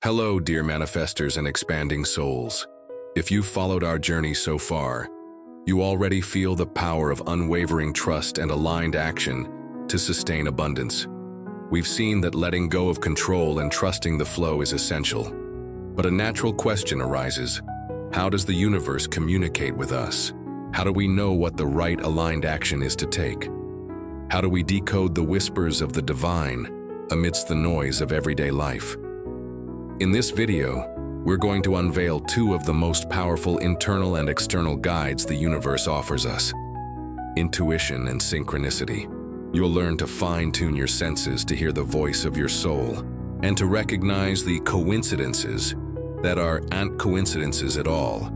Hello, dear manifestors and expanding souls. If you've followed our journey so far, you already feel the power of unwavering trust and aligned action to sustain abundance. We've seen that letting go of control and trusting the flow is essential. But a natural question arises: how does the universe communicate with us? How do we know what the right aligned action is to take? How do we decode the whispers of the divine amidst the noise of everyday life? In this video, we're going to unveil two of the most powerful internal and external guides the universe offers us: intuition and synchronicity. You'll learn to fine-tune your senses to hear the voice of your soul and to recognize the coincidences that aren't coincidences at all,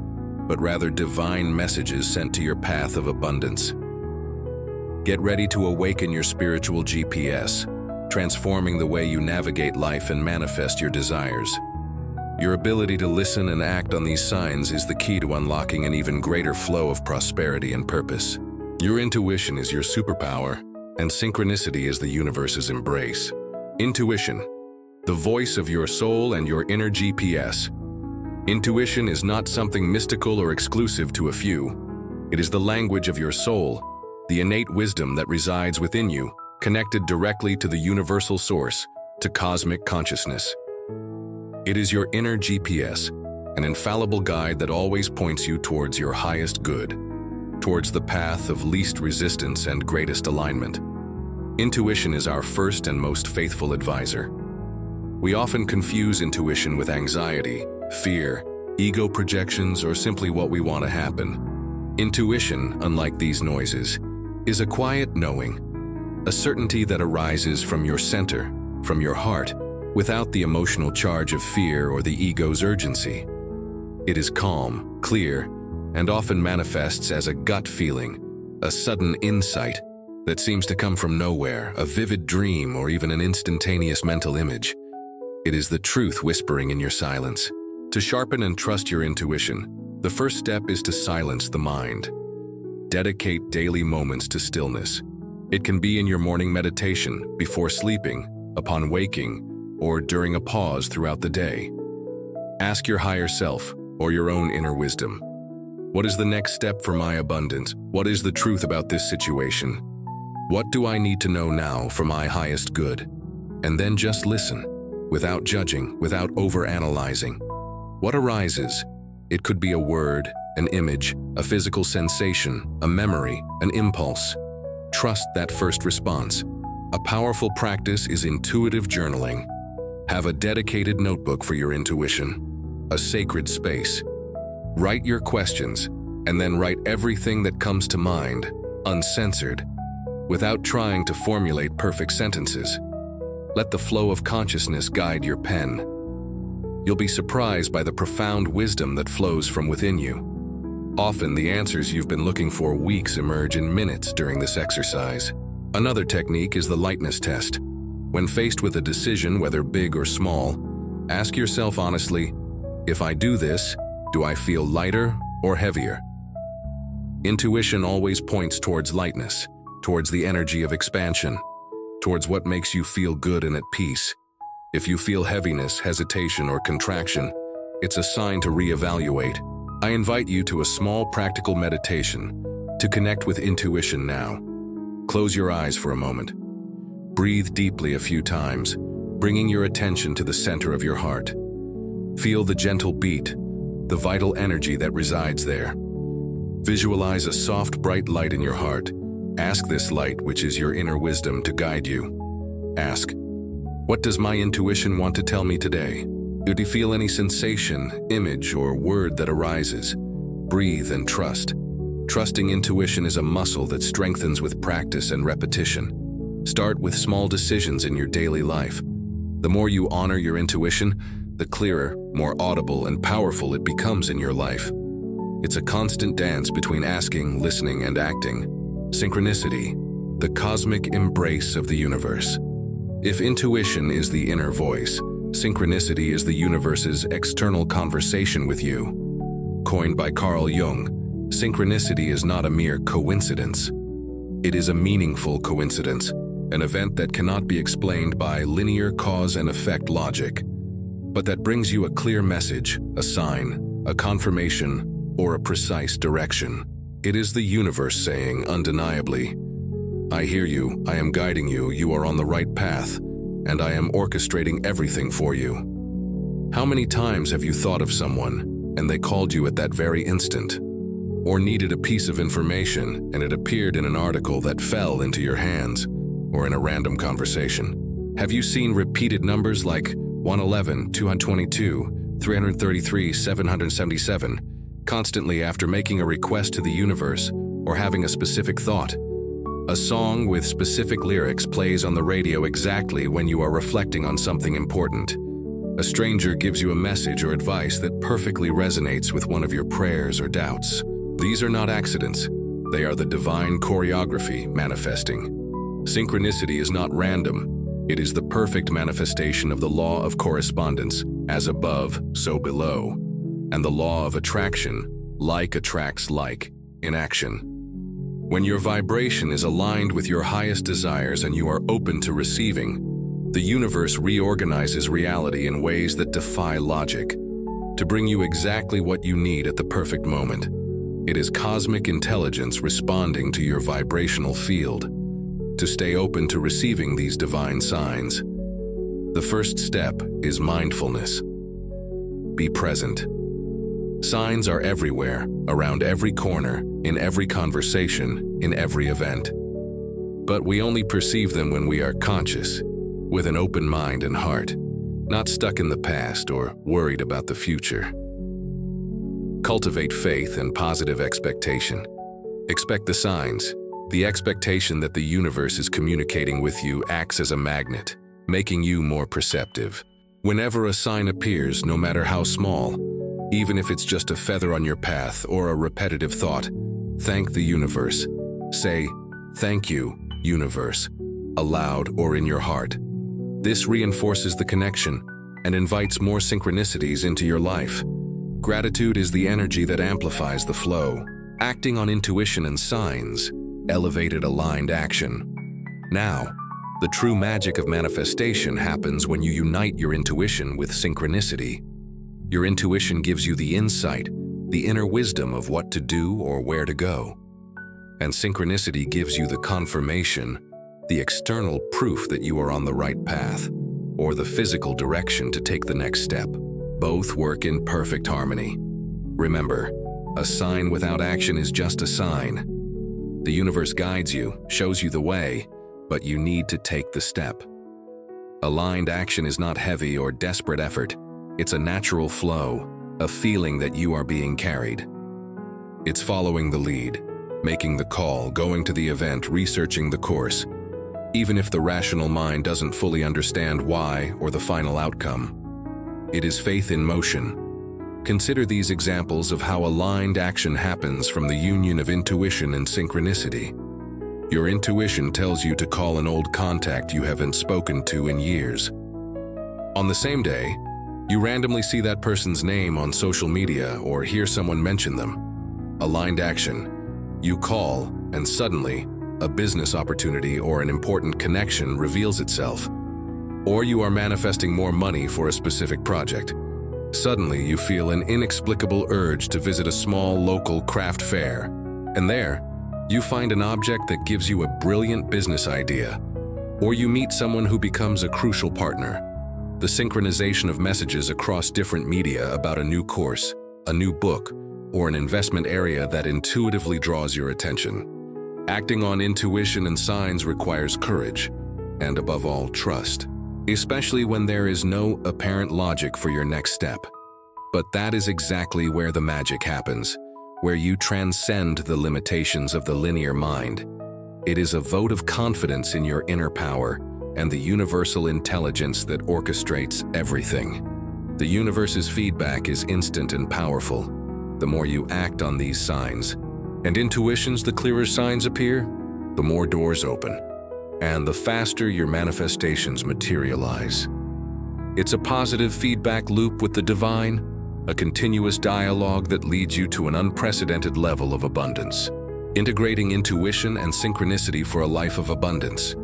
but rather divine messages sent to your path of abundance. Get ready to awaken your spiritual GPS, transforming the way you navigate life and manifest your desires. Your ability to listen and act on these signs is the key to unlocking an even greater flow of prosperity and purpose. Your intuition is your superpower, and synchronicity is the universe's embrace. Intuition, the voice of your soul and your inner GPS. Intuition is not something mystical or exclusive to a few. It is the language of your soul, the innate wisdom that resides within you, connected directly to the universal source, to cosmic consciousness. It is your inner GPS, an infallible guide that always points you towards your highest good, towards the path of least resistance and greatest alignment. Intuition is our first and most faithful advisor. We often confuse intuition with anxiety, fear, ego projections, or simply what we want to happen. Intuition, unlike these noises, is a quiet knowing, a certainty that arises from your center, from your heart, without the emotional charge of fear or the ego's urgency. It is calm, clear, and often manifests as a gut feeling, a sudden insight that seems to come from nowhere, a vivid dream, or even an instantaneous mental image. It is the truth whispering in your silence. To sharpen and trust your intuition, the first step is to silence the mind. Dedicate daily moments to stillness. It can be in your morning meditation, before sleeping, upon waking, or during a pause throughout the day. Ask your higher self, or your own inner wisdom: what is the next step for my abundance? What is the truth about this situation? What do I need to know now for my highest good? And then just listen, without judging, without overanalyzing. What arises? It could be a word, an image, a physical sensation, a memory, an impulse. Trust that first response. A powerful practice is intuitive journaling. Have a dedicated notebook for your intuition, a sacred space. Write your questions, and then write everything that comes to mind, uncensored, without trying to formulate perfect sentences. Let the flow of consciousness guide your pen. You'll be surprised by the profound wisdom that flows from within you. Often, the answers you've been looking for weeks emerge in minutes during this exercise. Another technique is the lightness test. When faced with a decision, whether big or small, ask yourself honestly, if I do this, do I feel lighter or heavier? Intuition always points towards lightness, towards the energy of expansion, towards what makes you feel good and at peace. If you feel heaviness, hesitation, or contraction, it's a sign to reevaluate. I invite you to a small practical meditation to connect with intuition now. Close your eyes for a moment. Breathe deeply a few times, bringing your attention to the center of your heart. Feel the gentle beat, the vital energy that resides there. Visualize a soft, bright light in your heart. Ask this light, which is your inner wisdom, to guide you. Ask, what does my intuition want to tell me today? Do you feel any sensation, image, or word that arises? Breathe and trust. Trusting intuition is a muscle that strengthens with practice and repetition. Start with small decisions in your daily life. The more you honor your intuition, the clearer, more audible, and powerful it becomes in your life. It's a constant dance between asking, listening, and acting. Synchronicity, the cosmic embrace of the universe. If intuition is the inner voice, synchronicity is the universe's external conversation with you. Coined by Carl Jung, synchronicity is not a mere coincidence. It is a meaningful coincidence, an event that cannot be explained by linear cause and effect logic. but that brings you a clear message, a sign, a confirmation, or a precise direction. It is the universe saying, undeniably, "I hear you, I am guiding you, you are on the right path, and I am orchestrating everything for you." How many times have you thought of someone, and they called you at that very instant? Or needed a piece of information, and it appeared in an article that fell into your hands, or in a random conversation? Have you seen repeated numbers like 111, 222, 333, 777, constantly after making a request to the universe or having a specific thought? A song with specific lyrics plays on the radio exactly when you are reflecting on something important. A stranger gives you a message or advice that perfectly resonates with one of your prayers or doubts. These are not accidents. They are the divine choreography manifesting. Synchronicity is not random. It is the perfect manifestation of the law of correspondence, as above, so below, and the law of attraction, like attracts like, in action. When your vibration is aligned with your highest desires and you are open to receiving, the universe reorganizes reality in ways that defy logic, to bring you exactly what you need at the perfect moment. It is cosmic intelligence responding to your vibrational field. To stay open to receiving these divine signs, the first step is mindfulness. Be present. Signs are everywhere, around every corner, in every conversation, in every event. But we only perceive them when we are conscious, with an open mind and heart, not stuck in the past or worried about the future. Cultivate faith and positive expectation. Expect the signs. The expectation that the universe is communicating with you acts as a magnet, making you more perceptive. Whenever a sign appears, no matter how small, even if it's just a feather on your path or a repetitive thought, thank the universe. Say, "Thank you, universe," aloud or in your heart. This reinforces the connection and invites more synchronicities into your life. Gratitude is the energy that amplifies the flow. Acting on intuition and signs, elevated aligned action. Now, the true magic of manifestation happens when you unite your intuition with synchronicity. Your intuition gives you the insight, the inner wisdom of what to do or where to go. And synchronicity gives you the confirmation, the external proof that you are on the right path, or the physical direction to take the next step. Both work in perfect harmony. Remember, a sign without action is just a sign. The universe guides you, shows you the way, but you need to take the step. Aligned action is not heavy or desperate effort. It's a natural flow, a feeling that you are being carried. It's following the lead, making the call, going to the event, researching the course, even if the rational mind doesn't fully understand why or the final outcome. It is faith in motion. Consider these examples of how aligned action happens from the union of intuition and synchronicity. Your intuition tells you to call an old contact you haven't spoken to in years. On the same day, you randomly see that person's name on social media or hear someone mention them. Aligned action. You call, and suddenly, a business opportunity or an important connection reveals itself. Or you are manifesting more money for a specific project. Suddenly, you feel an inexplicable urge to visit a small local craft fair. And there, you find an object that gives you a brilliant business idea. Or you meet someone who becomes a crucial partner. The synchronization of messages across different media about a new course, a new book, or an investment area that intuitively draws your attention. Acting on intuition and signs requires courage, and above all, trust. Especially when there is no apparent logic for your next step. But that is exactly where the magic happens, where you transcend the limitations of the linear mind. It is a vote of confidence in your inner power and the universal intelligence that orchestrates everything. The universe's feedback is instant and powerful. The more you act on these signs, and intuitions, the clearer signs appear, the more doors open. And the faster your manifestations materialize. It's a positive feedback loop with the divine, a continuous dialogue that leads you to an unprecedented level of abundance. Integrating intuition and synchronicity for a life of abundance.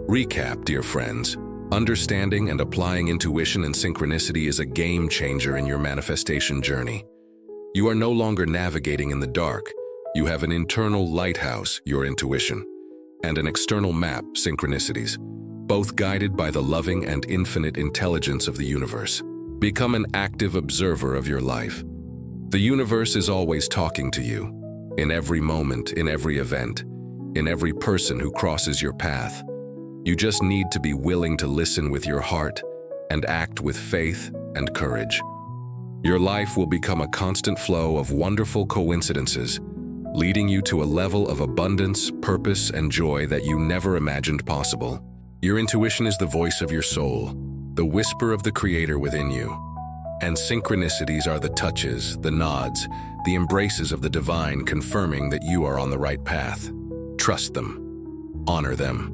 Recap, dear friends. Understanding and applying intuition and synchronicity is a game changer in your manifestation journey. You are no longer navigating in the dark. You have an internal lighthouse, your intuition, and an external map, synchronicities, both guided by the loving and infinite intelligence of the universe. Become an active observer of your life. The universe is always talking to you, in every moment, in every event, in every person who crosses your path. You just need to be willing to listen with your heart and act with faith and courage. Your life will become a constant flow of wonderful coincidences, leading you to a level of abundance, purpose, and joy that you never imagined possible. Your intuition is the voice of your soul, the whisper of the Creator within you. And synchronicities are the touches, the nods, the embraces of the divine, confirming that you are on the right path. Trust them, honor them,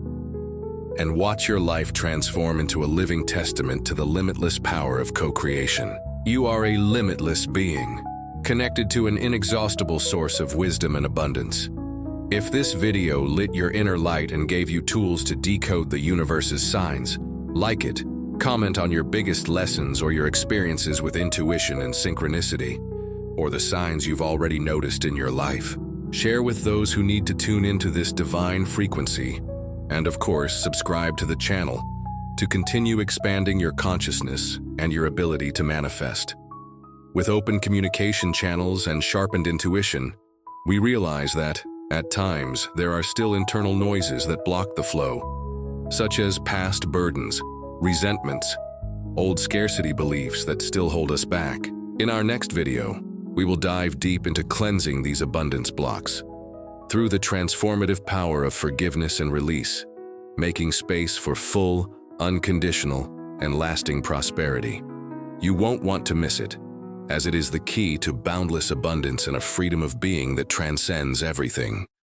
and watch your life transform into a living testament to the limitless power of co-creation. You are a limitless being, connected to an inexhaustible source of wisdom and abundance. If this video lit your inner light and gave you tools to decode the universe's signs, like it, comment on your biggest lessons or your experiences with intuition and synchronicity, or the signs you've already noticed in your life. Share with those who need to tune into this divine frequency, and of course, subscribe to the channel to continue expanding your consciousness and your ability to manifest. With open communication channels and sharpened intuition, we realize that, at times, there are still internal noises that block the flow, such as past burdens, resentments, old scarcity beliefs that still hold us back. In our next video, we will dive deep into cleansing these abundance blocks through the transformative power of forgiveness and release, making space for full, unconditional, and lasting prosperity. You won't want to miss it, as it is the key to boundless abundance and a freedom of being that transcends everything.